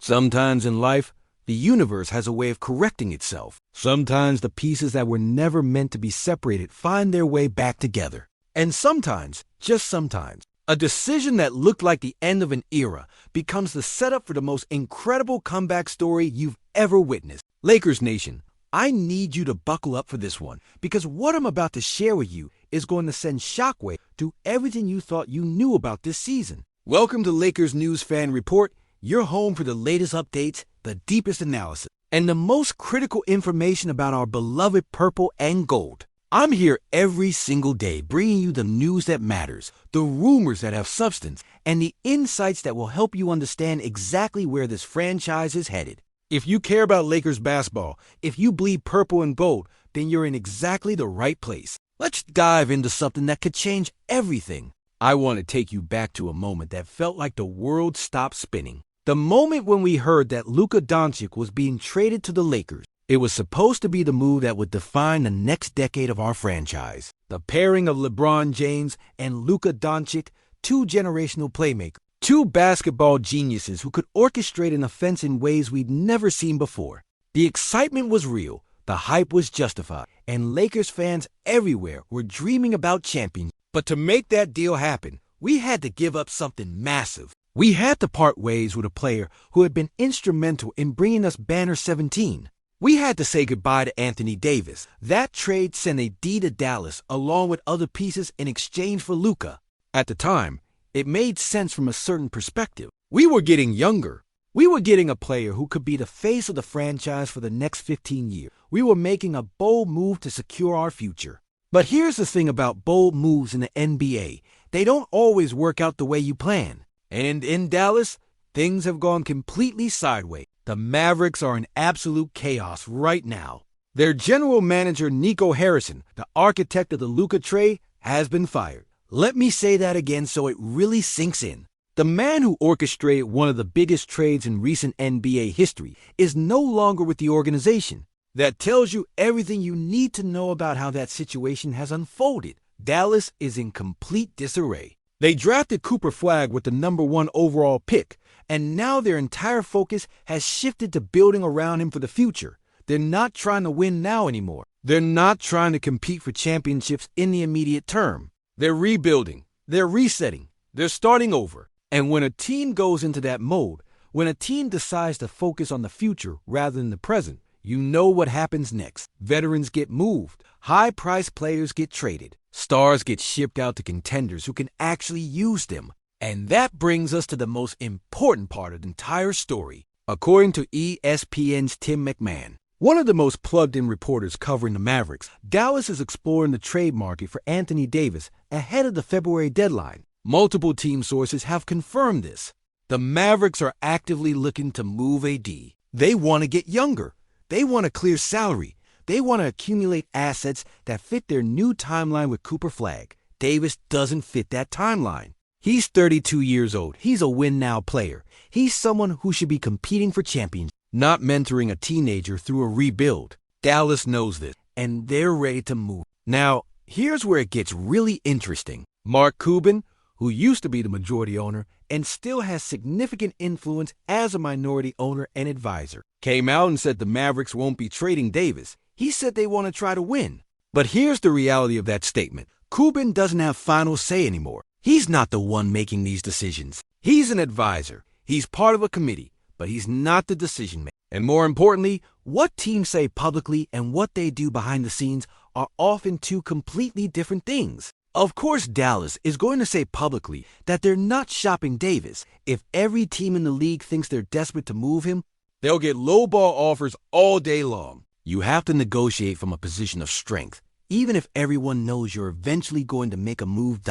Sometimes in life, the universe has a way of correcting itself. Sometimes the pieces that were never meant to be separated find their way back together. And sometimes, just sometimes, a decision that looked like the end of an era becomes the setup for the most incredible comeback story you've ever witnessed. Lakers Nation, I need you to buckle up for this one, because what I'm about to share with you is going to send shockwave through everything you thought you knew about this season. Welcome to Lakers News Fan Report, your home for the latest updates, the deepest analysis, and the most critical information about our beloved purple and gold. I'm here every single day bringing you the news that matters, the rumors that have substance, and the insights that will help you understand exactly where this franchise is headed. If you care about Lakers basketball, if you bleed purple and gold, then you're in exactly the right place. Let's dive into something that could change everything. I want to take you back to a moment that felt like the world stopped spinning. The moment when we heard that Luka Donic was being traded to the Lakers. It was supposed to be the move that would define the next decade of our franchise. The pairing of LeBron James and Luka Donic, two generational playmakers, two basketball geniuses who could orchestrate an offense in ways we'd never seen before. The excitement was real, the hype was justified, and Lakers fans everywhere were dreaming about champions. But to make that deal happen, we had to give up something massive. We had to part ways with a player who had been instrumental in bringing us Banner 17. We had to say goodbye to Anthony Davis. That trade sent a D to Dallas along with other pieces in exchange for Luka. At the time, it made sense from a certain perspective. We were getting younger. We were getting a player who could be the face of the franchise for the next 15 years. We were making a bold move to secure our future. But here's the thing about bold moves in the NBA. They don't always work out the way you plan. And in Dallas, things have gone completely sideways. The Mavericks are in absolute chaos right now. Their general manager, Nico Harrison, the architect of the Luka trade, has been fired. Let me say that again so it really sinks in. The man who orchestrated one of the biggest trades in recent NBA history is no longer with the organization. That tells you everything you need to know about how that situation has unfolded. Dallas is in complete disarray. They drafted Cooper Flagg with the #1 overall pick, and now their entire focus has shifted to building around him for the future. They're not trying to win now anymore. They're not trying to compete for championships in the immediate term. They're rebuilding. They're resetting. They're starting over. And when a team goes into that mode, when a team decides to focus on the future rather than the present, you know what happens next. Veterans get moved. High-priced players get traded. Stars get shipped out to contenders who can actually use them. And that brings us to the most important part of the entire story. According to ESPN's Tim McMahon, one of the most plugged-in reporters covering the Mavericks, Dallas is exploring the trade market for Anthony Davis ahead of the February deadline. Multiple team sources have confirmed this. The Mavericks are actively looking to move AD. They want to get younger. They want to clear salary. They want to accumulate assets that fit their new timeline with Cooper Flagg. Davis doesn't fit that timeline. He's 32 years old. He's a win-now player. He's someone who should be competing for championships, not mentoring a teenager through a rebuild. Dallas knows this, and they're ready to move. Now, here's where it gets really interesting. Mark Cuban, who used to be the majority owner and still has significant influence as a minority owner and advisor, came out and said the Mavericks won't be trading Davis. He said they want to try to win. But here's the reality of that statement. Cuban doesn't have final say anymore. He's not the one making these decisions. He's an advisor. He's part of a committee, but he's not the decision maker. And more importantly, what teams say publicly and what they do behind the scenes are often two completely different things. Of course, Dallas is going to say publicly that they're not shopping Davis. If every team in the league thinks they're desperate to move him, they'll get lowball offers all day long. You have to negotiate from a position of strength, even if everyone knows you're eventually going to make a move.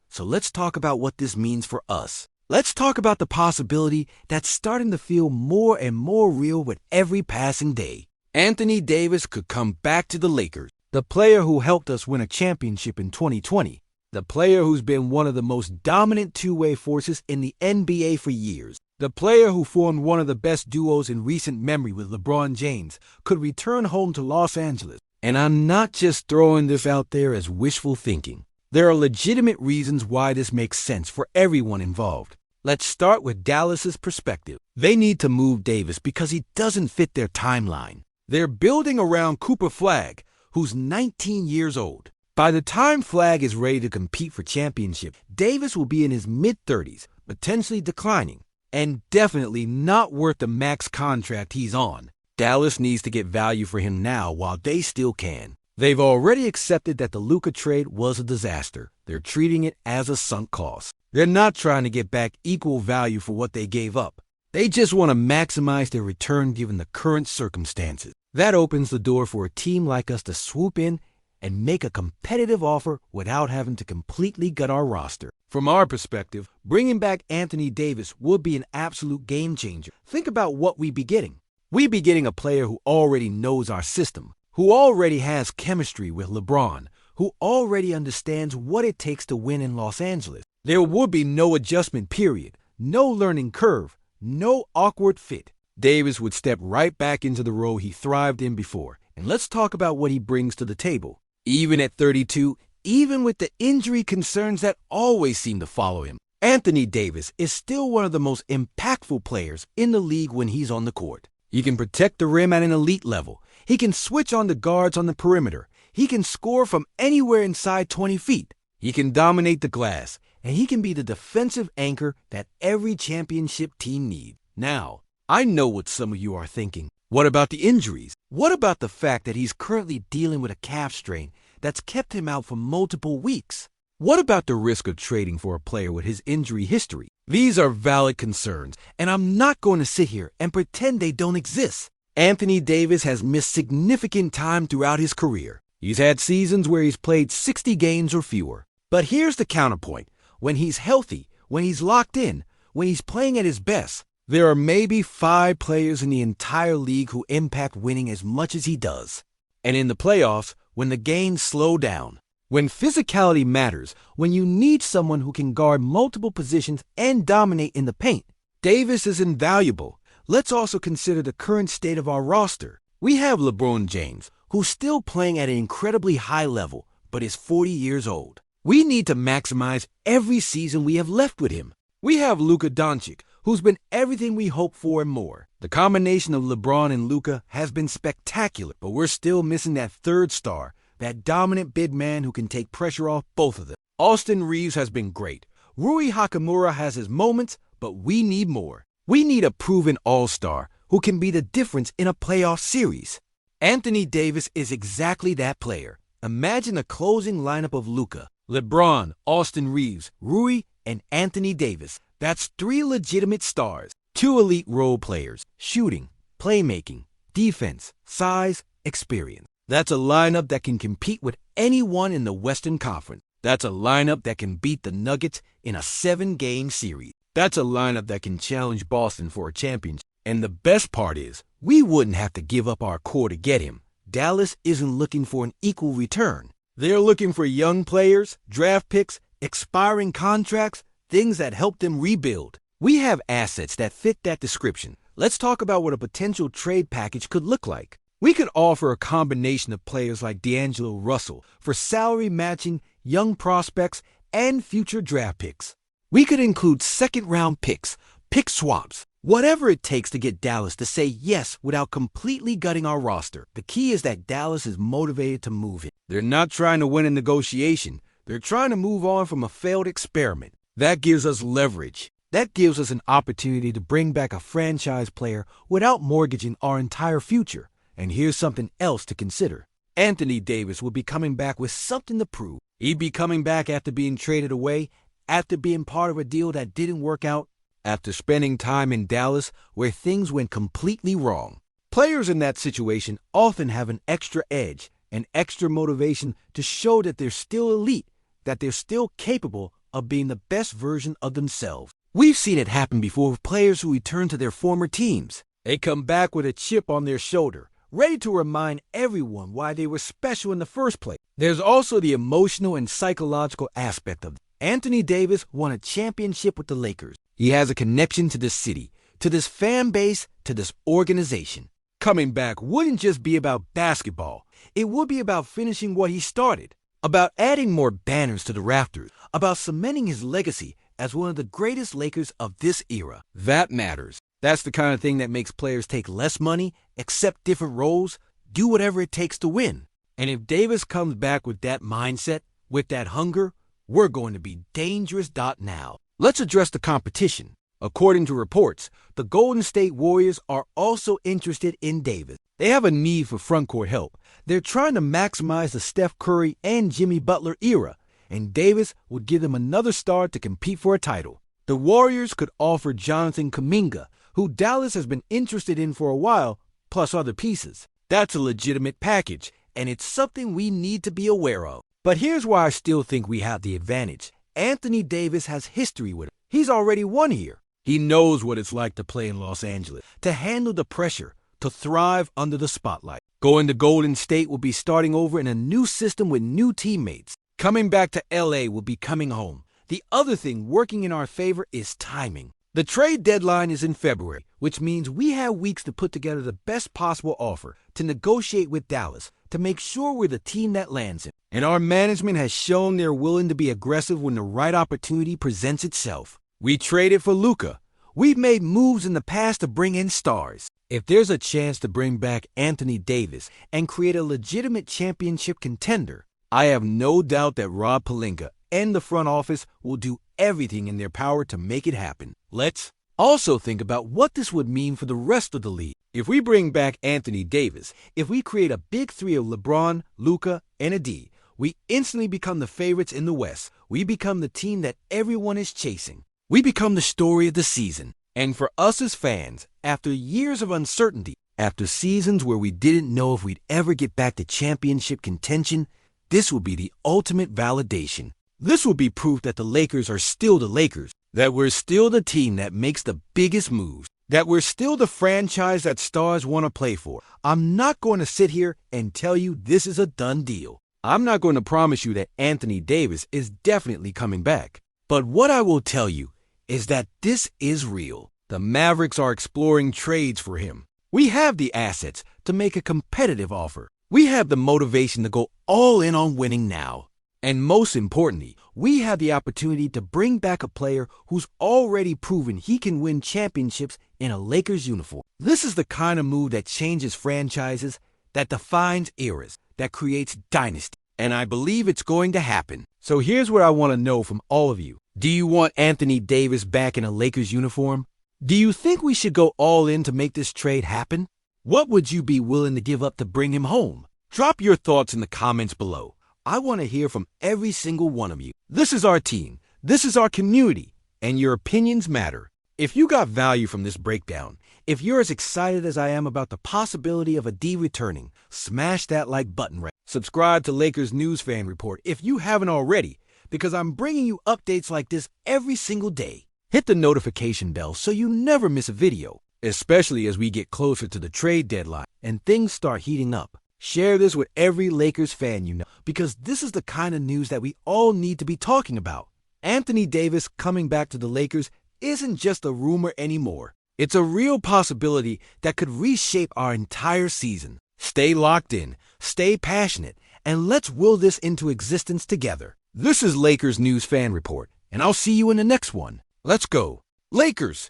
So let's talk about what this means for us. Let's talk about the possibility that's starting to feel more and more real with every passing day. Anthony Davis could come back to the Lakers, the player who helped us win a championship in 2020, the player who's been one of the most dominant two-way forces in the NBA for years. The player who formed one of the best duos in recent memory with LeBron James could return home to Los Angeles. And I'm not just throwing this out there as wishful thinking. There are legitimate reasons why this makes sense for everyone involved. Let's start with Dallas's perspective. They need to move Davis because he doesn't fit their timeline. They're building around Cooper Flagg, who's 19 years old. By the time Flagg is ready to compete for championship, Davis will be in his mid-30s, potentially declining, and definitely not worth the max contract he's on. Dallas needs to get value for him now while they still can. They've already accepted that the Luka trade was a disaster. They're treating it as a sunk cost. They're not trying to get back equal value for what they gave up. They just want to maximize their return given the current circumstances. That opens the door for a team like us to swoop in and make a competitive offer without having to completely gut our roster. From our perspective, bringing back Anthony Davis would be an absolute game changer. Think about what we'd be getting. We'd be getting a player who already knows our system, who already has chemistry with LeBron, who already understands what it takes to win in Los Angeles. There would be no adjustment period, no learning curve, no awkward fit. Davis would step right back into the role he thrived in before. And let's talk about what he brings to the table. Even at 32, even with the injury concerns that always seem to follow him, Anthony Davis is still one of the most impactful players in the league when he's on the court. He can protect the rim at an elite level. He can switch on the guards on the perimeter. He can score from anywhere inside 20 feet. He can dominate the glass. And he can be the defensive anchor that every championship team needs. Now, I know what some of you are thinking. What about the injuries? What about the fact that he's currently dealing with a calf strain that's kept him out for multiple weeks? What about the risk of trading for a player with his injury history? These are valid concerns, and I'm not going to sit here and pretend they don't exist. Anthony Davis has missed significant time throughout his career. He's had seasons where he's played 60 games or fewer. But here's the counterpoint. When he's healthy, when he's locked in, when he's playing at his best, there are maybe 5 players in the entire league who impact winning as much as he does. And in the playoffs, when the games slow down, when physicality matters, when you need someone who can guard multiple positions and dominate in the paint, Davis is invaluable. Let's also consider the current state of our roster. We have LeBron James, who's still playing at an incredibly high level, but is 40 years old. We need to maximize every season we have left with him. We have Luka Donic, who's been everything we hoped for and more. The combination of LeBron and Luka has been spectacular, but we're still missing that third star, that dominant big man who can take pressure off both of them. Austin Reeves has been great. Rui Hachimura has his moments, but we need more. We need a proven all-star who can be the difference in a playoff series. Anthony Davis is exactly that player. Imagine a closing lineup of Luka, LeBron, Austin Reeves, Rui, and Anthony Davis. That's 3 legitimate stars, 2 elite role players, shooting, playmaking, defense, size, experience. That's a lineup that can compete with anyone in the Western Conference. That's a lineup that can beat the Nuggets in a 7-game series. That's a lineup that can challenge Boston for a championship. And the best part is, we wouldn't have to give up our core to get him. Dallas isn't looking for an equal return. They're looking for young players, draft picks, expiring contracts, things that help them rebuild. We have assets that fit that description. Let's talk about what a potential trade package could look like. We could offer a combination of players like D'Angelo Russell for salary matching, young prospects, and future draft picks. We could include second-round picks, pick swaps, whatever it takes to get Dallas to say yes without completely gutting our roster. The key is that Dallas is motivated to move it. They're not trying to win a negotiation. They're trying to move on from a failed experiment. That gives us leverage. That gives us an opportunity to bring back a franchise player without mortgaging our entire future. And here's something else to consider. Anthony Davis will be coming back with something to prove. He'd be coming back after being traded away, after being part of a deal that didn't work out, after spending time in Dallas where things went completely wrong. Players in that situation often have an extra edge, an extra motivation to show that they're still elite, that they're still capable of being the best version of themselves. We've seen it happen before with players who return to their former teams. They come back with a chip on their shoulder, ready to remind everyone why they were special in the first place. There's also the emotional and psychological aspect of it. Anthony Davis won a championship with the Lakers. He has a connection to this city, to this fan base, to this organization. Coming back wouldn't just be about basketball. It would be about finishing what he started, about adding more banners to the rafters, about cementing his legacy as one of the greatest Lakers of this era. That matters. That's the kind of thing that makes players take less money, accept different roles, do whatever it takes to win. And if Davis comes back with that mindset, with that hunger, we're going to be dangerous. Now, let's address the competition. According to reports, the Golden State Warriors are also interested in Davis. They have a need for frontcourt help. They're trying to maximize the Steph Curry and Jimmy Butler era, and Davis would give them another star to compete for a title. The Warriors could offer Jonathan Kuminga, who Dallas has been interested in for a while, plus other pieces. That's a legitimate package, and it's something we need to be aware of. But here's why I still think we have the advantage. Anthony Davis has history with it. He's already won here. He knows what it's like to play in Los Angeles, to handle the pressure, to thrive under the spotlight. Going to Golden State will be starting over in a new system with new teammates. Coming back to LA will be coming home. The other thing working in our favor is timing. The trade deadline is in February, which means we have weeks to put together the best possible offer, to negotiate with Dallas, to make sure we're the team that lands it. And our management has shown they're willing to be aggressive when the right opportunity presents itself. We traded for Luka. We've made moves in the past to bring in stars. If there's a chance to bring back Anthony Davis and create a legitimate championship contender, I have no doubt that Rob Pelinka and the front office will do everything in their power to make it happen. Let's also think about what this would mean for the rest of the league. If we bring back Anthony Davis, if we create a big three of LeBron, Luka, and AD, we instantly become the favorites in the West. We become the team that everyone is chasing. We become the story of the season. And for us as fans, after years of uncertainty, after seasons where we didn't know if we'd ever get back to championship contention, this will be the ultimate validation. This will be proof that the Lakers are still the Lakers, that we're still the team that makes the biggest moves, that we're still the franchise that stars want to play for. I'm not going to sit here and tell you this is a done deal. I'm not going to promise you that Anthony Davis is definitely coming back. But what I will tell you is that this is real. The Mavericks are exploring trades for him. We have the assets to make a competitive offer. We have the motivation to go all in on winning now. And most importantly, we have the opportunity to bring back a player who's already proven he can win championships in a Lakers uniform. This is the kind of move that changes franchises, that defines eras, that creates dynasty. And I believe it's going to happen. So here's what I want to know from all of you. Do you want Anthony Davis back in a Lakers uniform? Do you think we should go all in to make this trade happen? What would you be willing to give up to bring him home? Drop your thoughts in the comments below. I want to hear from every single one of you. This is our team. This is our community. And your opinions matter. If you got value from this breakdown, if you're as excited as I am about the possibility of AD returning, smash that like button right. Subscribe to Lakers News Fan Report if you haven't already, because I'm bringing you updates like this every single day. Hit the notification bell so you never miss a video, especially as we get closer to the trade deadline and things start heating up. Share this with every Lakers fan you know, because this is the kind of news that we all need to be talking about. Anthony Davis coming back to the Lakers isn't just a rumor anymore. It's a real possibility that could reshape our entire season. Stay locked in, stay passionate, and let's will this into existence together. This is Lakers News Fan Report, and I'll see you in the next one. Let's go, Lakers!